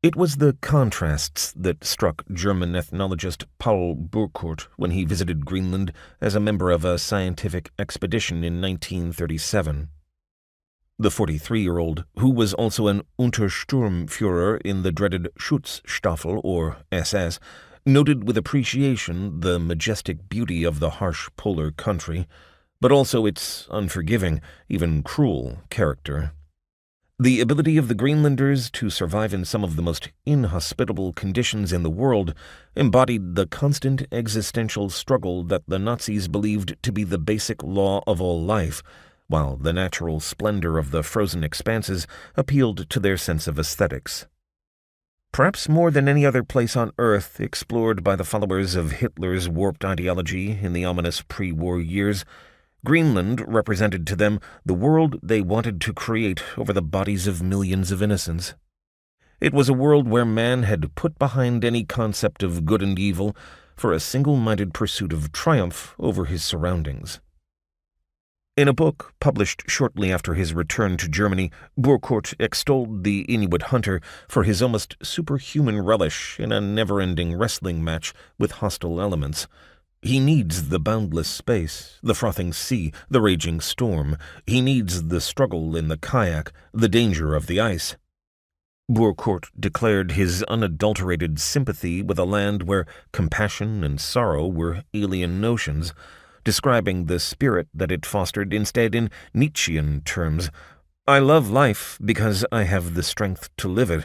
It was the contrasts that struck German ethnologist Paul Burckhardt when he visited Greenland as a member of a scientific expedition in 1937. The 43-year-old, who was also an Untersturmführer in the dreaded Schutzstaffel, or SS, noted with appreciation the majestic beauty of the harsh polar country, but also its unforgiving, even cruel character. The ability of the Greenlanders to survive in some of the most inhospitable conditions in the world embodied the constant existential struggle that the Nazis believed to be the basic law of all life, while the natural splendor of the frozen expanses appealed to their sense of aesthetics. Perhaps more than any other place on Earth explored by the followers of Hitler's warped ideology in the ominous pre-war years, Greenland represented to them the world they wanted to create over the bodies of millions of innocents. It was a world where man had put behind any concept of good and evil for a single-minded pursuit of triumph over his surroundings. In a book published shortly after his return to Germany, Burckhardt extolled the Inuit hunter for his almost superhuman relish in a never-ending wrestling match with hostile elements. He needs the boundless space, the frothing sea, the raging storm. He needs the struggle in the kayak, the danger of the ice. Burckhardt declared his unadulterated sympathy with a land where compassion and sorrow were alien notions, describing the spirit that it fostered instead in Nietzschean terms. "I love life because I have the strength to live it.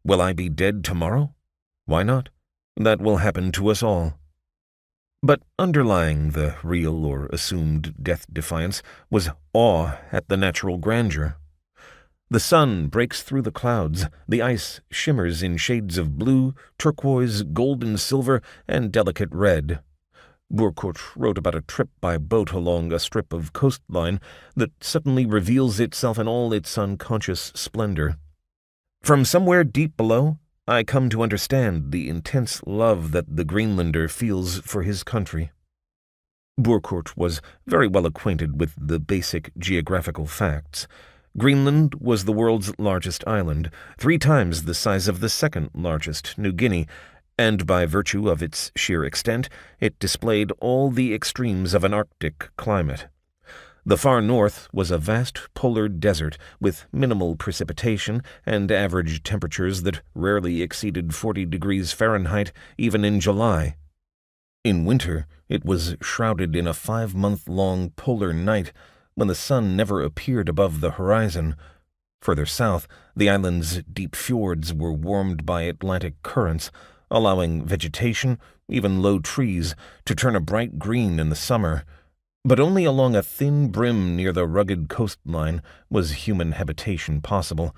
Will I be dead tomorrow? Why not? That will happen to us all." But underlying the real or assumed death defiance was awe at the natural grandeur. The sun breaks through the clouds, the ice shimmers in shades of blue, turquoise, gold and silver, and delicate red. Burckhardt wrote about a trip by boat along a strip of coastline that suddenly reveals itself in all its unconscious splendor. "From somewhere deep below, I come to understand the intense love that the Greenlander feels for his country." Burckhardt was very well acquainted with the basic geographical facts. Greenland was the world's largest island, 3 times the size of the second largest, New Guinea, and by virtue of its sheer extent, it displayed all the extremes of an Arctic climate. The far north was a vast polar desert with minimal precipitation and average temperatures that rarely exceeded 40 degrees Fahrenheit even in July. In winter, it was shrouded in a 5-month-long polar night when the sun never appeared above the horizon. Further south, the island's deep fjords were warmed by Atlantic currents, allowing vegetation, even low trees, to turn a bright green in the summer. But only along a thin brim near the rugged coastline was human habitation possible,